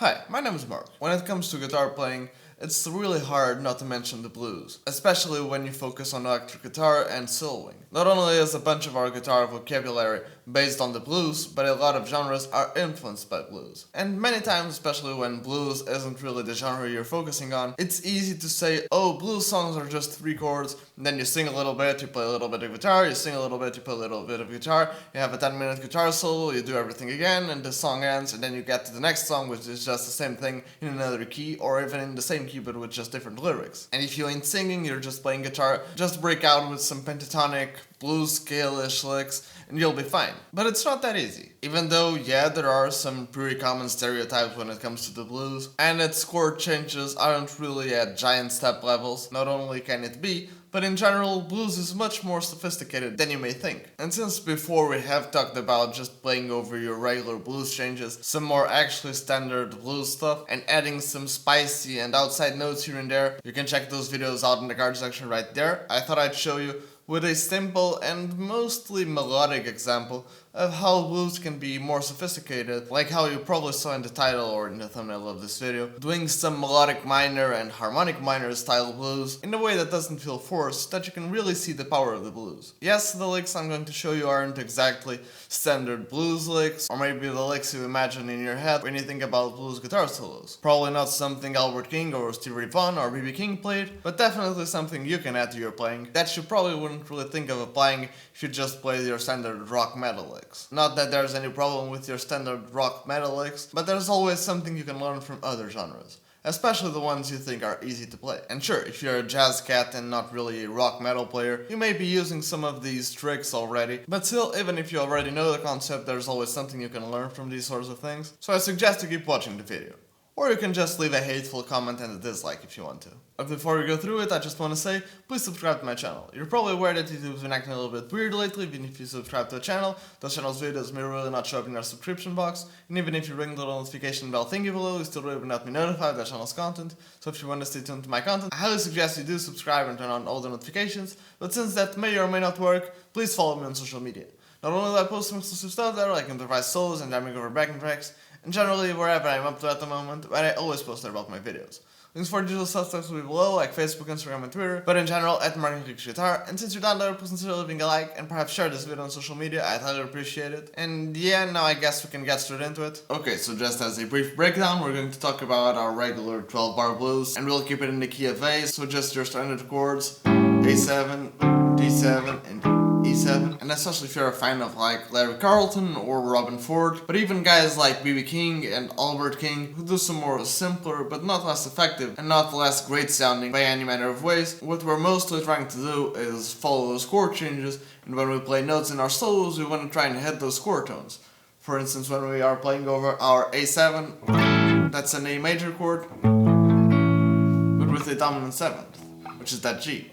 Hi, my name is Mark. When it comes to guitar playing, it's really hard not to mention the blues, especially when you focus on electric guitar and soloing. Not only is a bunch of our guitar vocabulary based on the blues, but a lot of genres are influenced by blues. And many times, especially when blues isn't really the genre you're focusing on, it's easy to say, oh, blues songs are just 3 chords, and then you sing a little bit, you play a little bit of guitar, you sing a little bit, you play a little bit of guitar, you have a 10-minute guitar solo, you do everything again, and the song ends, and then you get to the next song, which is just the same thing in another key, or even in the same key but with just different lyrics. And if you ain't singing, you're just playing guitar, just break out with some pentatonic, blues scale-ish licks, and you'll be fine. But it's not that easy. Even though, yeah, there are some pretty common stereotypes when it comes to the blues, and its chord changes aren't really at giant step levels. Not only can it be, but in general, blues is much more sophisticated than you may think. And since before we have talked about just playing over your regular blues changes, some more actually standard blues stuff, and adding some spicy and outside notes here and there, you can check those videos out in the card section right there. I thought I'd show you with a simple and mostly melodic example of how blues can be more sophisticated, like how you probably saw in the title or in the thumbnail of this video, doing some melodic minor and harmonic minor style blues in a way that doesn't feel forced, that you can really see the power of the blues. Yes, the licks I'm going to show you aren't exactly standard blues licks, or maybe the licks you imagine in your head when you think about blues guitar solos. Probably not something Albert King or Stevie Ray Vaughan or B.B. King played, but definitely something you can add to your playing that you probably wouldn't really think of applying if you just play your standard rock metal licks. Not that there's any problem with your standard rock metal licks, but there's always something you can learn from other genres, especially the ones you think are easy to play. And sure, if you're a jazz cat and not really a rock metal player, you may be using some of these tricks already, but still, even if you already know the concept, there's always something you can learn from these sorts of things, so I suggest you keep watching the video. Or you can just leave a hateful comment and a dislike if you want to. But before we go through it, I just want to say, please subscribe to my channel. You're probably aware that YouTube's been acting a little bit weird lately. Even if you subscribe to the channel, those channel's videos may really not show up in your subscription box. And even if you ring the little notification bell thingy below, you still will not be notified of that channel's content. So if you want to stay tuned to my content, I highly suggest you do subscribe and turn on all the notifications. But since that may or may not work, please follow me on social media. Not only do I post some exclusive stuff there, like improvised solos and jamming over backing tracks, and generally wherever I'm up to at the moment, but I always post there about my videos. Links for digital suspects will be below, like Facebook, Instagram, and Twitter, but in general, at Guitar. And since you're down there, please consider leaving a like, and perhaps share this video on social media, I'd highly appreciate it. And yeah, now I guess we can get straight into it. Okay, so just as a brief breakdown, we're going to talk about our regular 12-bar blues, and we'll keep it in the key of A, so just your standard chords, A7, D7, and E7, and especially if you're a fan of like Larry Carlton or Robin Ford, but even guys like B.B. King and Albert King who do some more simpler but not less effective and not less great sounding by any manner of ways, what we're mostly trying to do is follow those chord changes, and when we play notes in our solos we want to try and hit those chord tones. For instance, when we are playing over our A7, that's an A major chord, but with a dominant 7th, which is that G.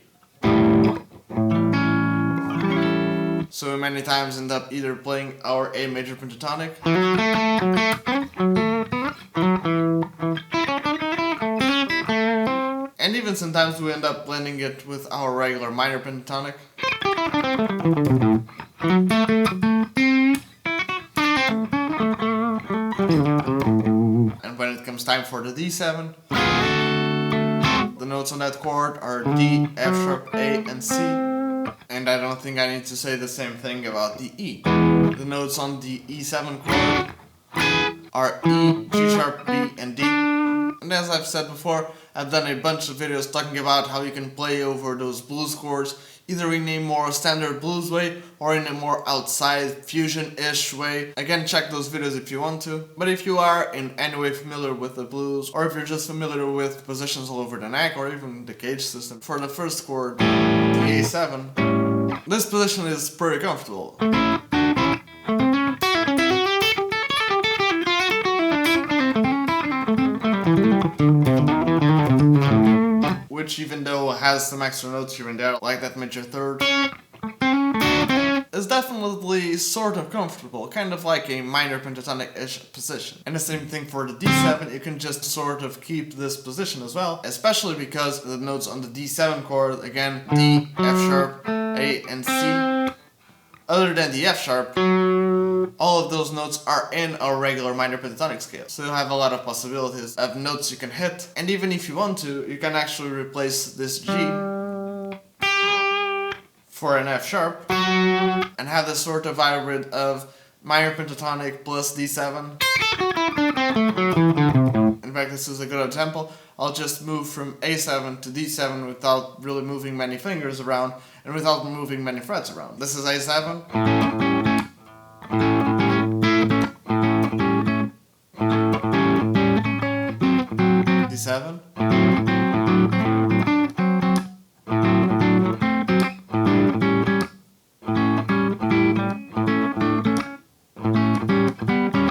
So we many times end up either playing our A major pentatonic and even sometimes we end up blending it with our regular minor pentatonic. And when it comes time for the D7, the notes on that chord are D, F sharp, A, and C. And I don't think I need to say the same thing about the E. The notes on the E7 chord are E, G sharp, B, and D. And as I've said before, I've done a bunch of videos talking about how you can play over those blues chords, either in a more standard blues way or in a more outside fusion-ish way. Again, check those videos if you want to. But if you are in any way familiar with the blues, or if you're just familiar with positions all over the neck or even the cage system, for the first chord, the A7, this position is pretty comfortable. Which, even though has some extra notes here and there, like that major third, is definitely sort of comfortable, kind of like a minor pentatonic-ish position. And the same thing for the D7, you can just sort of keep this position as well, especially because the notes on the D7 chord, again, D, F sharp, A, and C, other than the F sharp, all of those notes are in a regular minor pentatonic scale. So you have a lot of possibilities of notes you can hit, and even if you want to, you can actually replace this G for an F sharp and have this sort of hybrid of minor pentatonic plus D7. In fact, this is a good example. I'll just move from A7 to D7 without really moving many fingers around and without moving many frets around. This is A7. D7.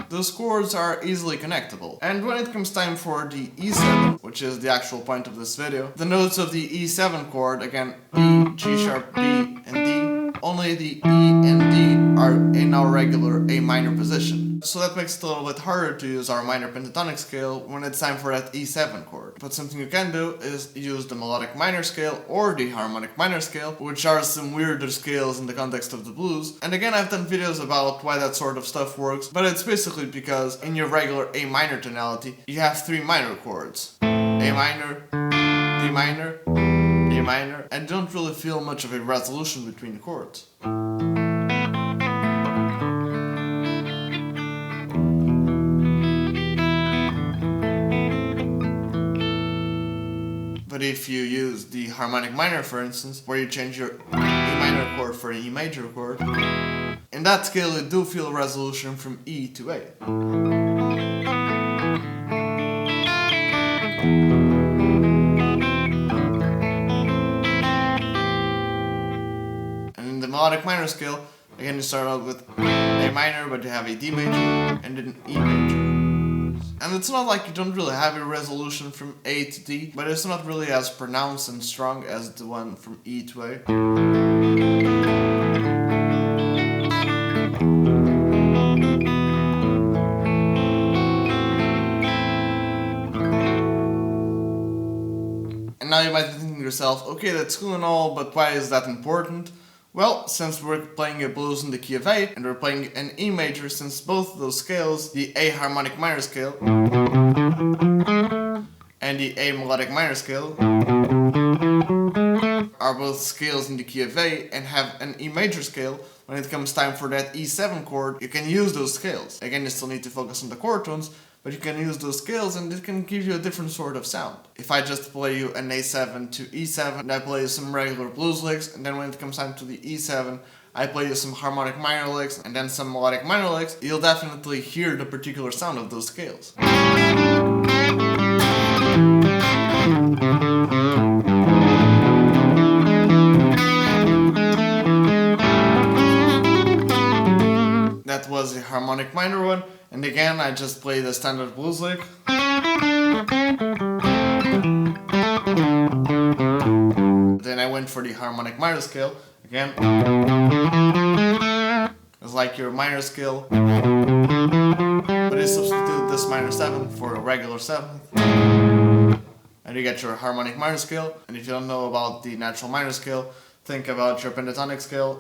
Those chords are easily connectable. And when it comes time for the E7, which is the actual point of this video, the notes of the E7 chord, again, E, G sharp, B, and D, only the E and D are in our regular A minor position. So that makes it a little bit harder to use our minor pentatonic scale when it's time for that E7 chord. But something you can do is use the melodic minor scale or the harmonic minor scale, which are some weirder scales in the context of the blues. And again, I've done videos about why that sort of stuff works, but it's basically because in your regular A minor tonality, you have three minor chords. A minor, D minor, A minor, and don't really feel much of a resolution between the chords. But if you use the harmonic minor, for instance, where you change your A minor chord for an E major chord, in that scale you do feel a resolution from E to A. And in the melodic minor scale, again you start out with A minor, but you have a D major and an E major. And it's not like you don't really have a resolution from A to D, but it's not really as pronounced and strong as the one from E to A. And now you might be thinking to yourself, okay, that's cool and all, but why is that important? Well, since we're playing a blues in the key of A, and we're playing an E major, since both of those scales, the A harmonic minor scale and the A melodic minor scale, are both scales in the key of A and have an E major scale, when it comes time for that E7 chord, you can use those scales. Again, you still need to focus on the chord tones, but you can use those scales and it can give you a different sort of sound. If I just play you an A7 to E7, and I play you some regular blues licks, and then when it comes time to the E7, I play you some harmonic minor licks, and then some melodic minor licks, you'll definitely hear the particular sound of those scales. That was a harmonic minor one, and again I just played a standard blues lick. Then I went for the harmonic minor scale, again. It's like your minor scale, but you substitute this minor 7 for a regular 7th. And you get your harmonic minor scale, and if you don't know about the natural minor scale, think about your pentatonic scale,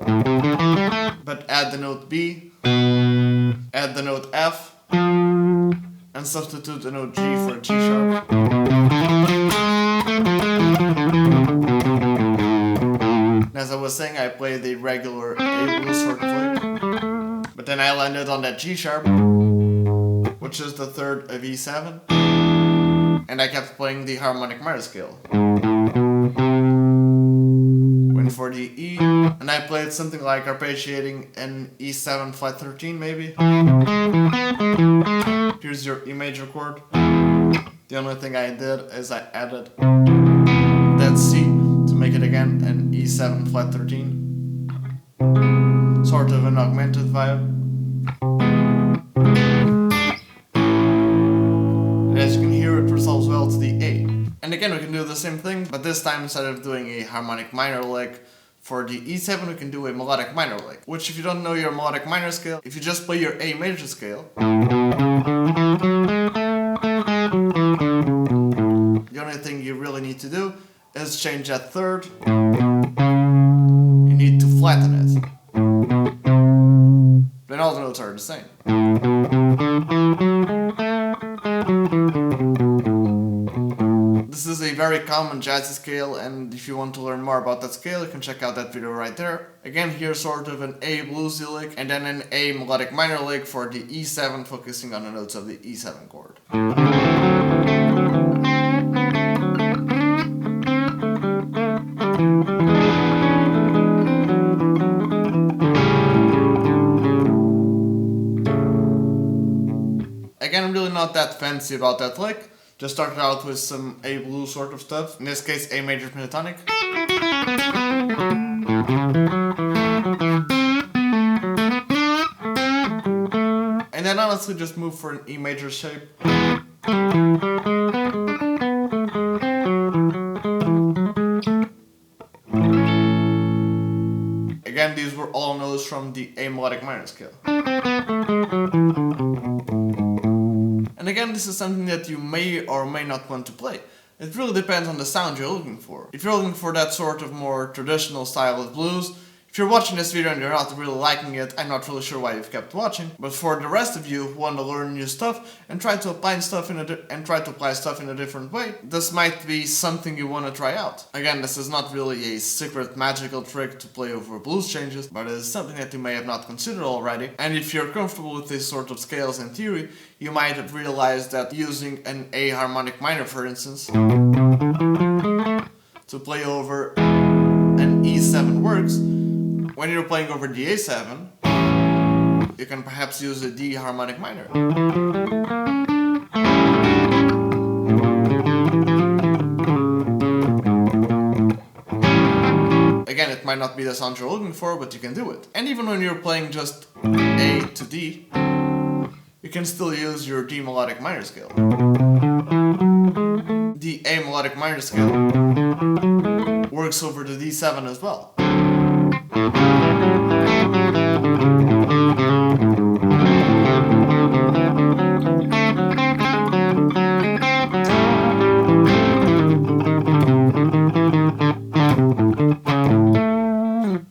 but add the note B, add the note F, and substitute the note G for a G sharp. And as I was saying, I played the regular A blues sort of lick, but then I landed on that G sharp, which is the third of E7, and I kept playing the harmonic minor scale. Went for the E, and I played something like arpeggiating an E7 flat 13 maybe. Here's your E major chord. The only thing I did is I added that C to make it again an E7 flat 13. Sort of an augmented vibe. And as you can hear, it resolves well to the A. And again, we can do the same thing, but this time instead of doing a harmonic minor lick for the E7, we can do a melodic minor lick. Which, if you don't know your melodic minor scale, if you just play your A major scale, the only thing you really need to do is change that third. You need to flatten it. Then all the notes are the same. This is a very common jazzy scale, and if you want to learn more about that scale, you can check out that video right there. Again, here's sort of an A bluesy lick, and then an A melodic minor lick for the E7, focusing on the notes of the E7 chord. Again, I'm really not that fancy about that lick. Just started out with some A blues sort of stuff. In this case, A major pentatonic. And then honestly just move for an E major shape. Again, these were all notes from the A melodic minor scale. And again, this is something that you may or may not want to play. It really depends on the sound you're looking for. If you're looking for that sort of more traditional style of blues, if you're watching this video and you're not really liking it, I'm not really sure why you've kept watching. But for the rest of you who want to learn new stuff and try to apply stuff in a different way, this might be something you want to try out. Again, this is not really a secret magical trick to play over blues changes, but it is something that you may have not considered already. And if you're comfortable with these sort of scales in theory, you might have realized that using an A harmonic minor, for instance, to play over an E7 works. When you're playing over the A7, you can perhaps use a D harmonic minor. Again, it might not be the sound you're looking for, but you can do it. And even when you're playing just A to D, you can still use your D melodic minor scale. The A melodic minor scale works over the D7 as well.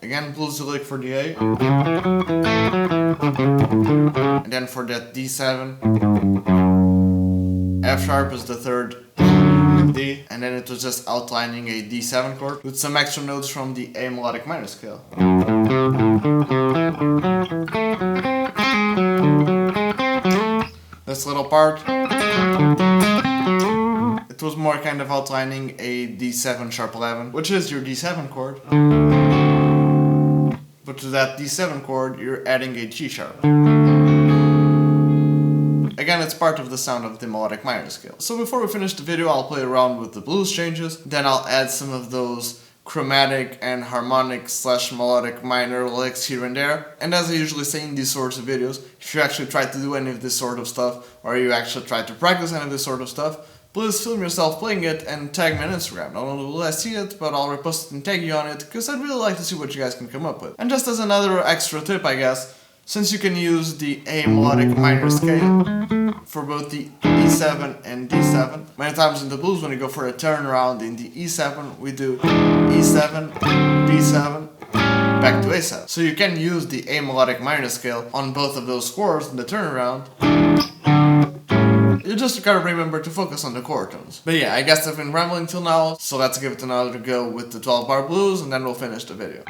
Again, bluesy lick for the A. And then for that D7, F sharp is the third D, and then it was just outlining a D7 chord with some extra notes from the A melodic minor scale. This little part, it was more kind of outlining a D7 sharp 11, which is your D7 chord. But to that D7 chord, you're adding a G sharp. Again, it's part of the sound of the melodic minor scale. So before we finish the video, I'll play around with the blues changes, then I'll add some of those chromatic and harmonic / melodic minor licks here and there. And as I usually say in these sorts of videos, if you actually try to do any of this sort of stuff, or you actually try to practice any of this sort of stuff, please film yourself playing it and tag me on Instagram. Not only will I see it, but I'll repost it and tag you on it, because I'd really like to see what you guys can come up with. And just as another extra tip, I guess, since you can use the A melodic minor scale for both the E7 and D7, many times in the blues when you go for a turnaround in the E7, we do E7, D7, back to A7. So you can use the A melodic minor scale on both of those chords in the turnaround. You just gotta remember to focus on the chord tones. But yeah, I guess I've been rambling till now, so let's give it another go with the 12-bar blues and then we'll finish the video.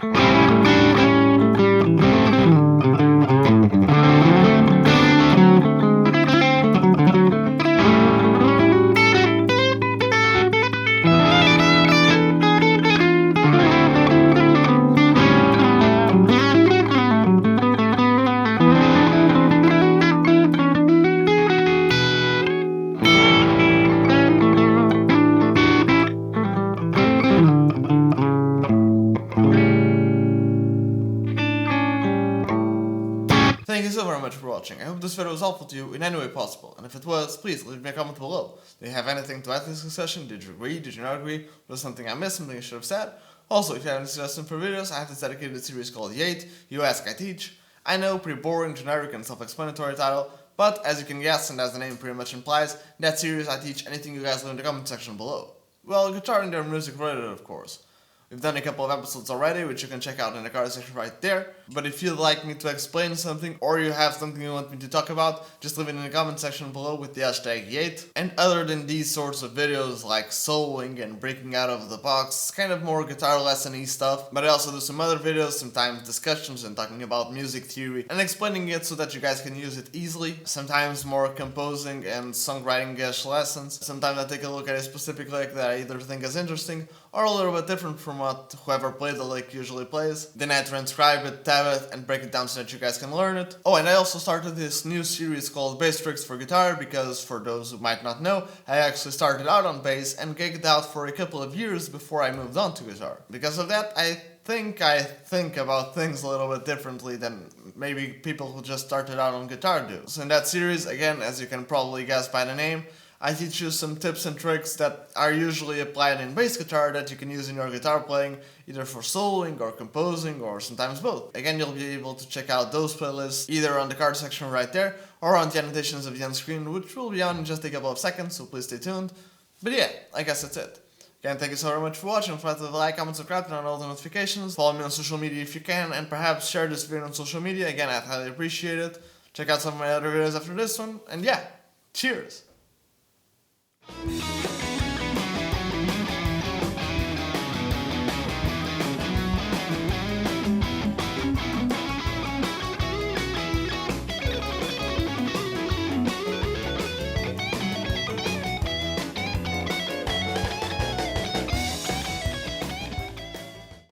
Thank you so very much for watching. I hope this video was helpful to you in any way possible, and if it was, please leave me a comment below. Do you have anything to add to this discussion? Did you agree? Did you not agree? Was there something I missed? Something I should have said? Also, if you have any suggestions for videos, I have this dedicated series called The 8, You Ask, I Teach. I know, pretty boring, generic, and self-explanatory title, but as you can guess, and as the name pretty much implies, in that series I teach anything you guys learn in the comment section below. Well, guitar and their music related, of course. We've done a couple of episodes already, which you can check out in the card section right there. But if you'd like me to explain something, or you have something you want me to talk about, just leave it in the comment section below with the hashtag #8. And other than these sorts of videos like soloing and breaking out of the box, kind of more guitar lesson-y stuff, but I also do some other videos, sometimes discussions and talking about music theory and explaining it so that you guys can use it easily. Sometimes more composing and songwriting-ish lessons. Sometimes I take a look at a specific lick that I either think is interesting or a little bit different from what whoever played the lick usually plays. Then I transcribe it, tab it, and break it down so that you guys can learn it. Oh, and I also started this new series called Bass Tricks for Guitar because, for those who might not know, I actually started out on bass and gigged out for a couple of years before I moved on to guitar. Because of that, I think about things a little bit differently than maybe people who just started out on guitar do. So in that series, again, as you can probably guess by the name, I teach you some tips and tricks that are usually applied in bass guitar that you can use in your guitar playing, either for soloing or composing or sometimes both. Again, you'll be able to check out those playlists either on the card section right there or on the annotations of the end screen, which will be on in just a couple of seconds, so please stay tuned. But yeah, I guess that's it. Again, thank you so very much for watching. Don't forget to like, comment, subscribe, turn on all the notifications. Follow me on social media if you can, and perhaps share this video on social media. Again, I'd highly appreciate it. Check out some of my other videos after this one, and yeah, cheers!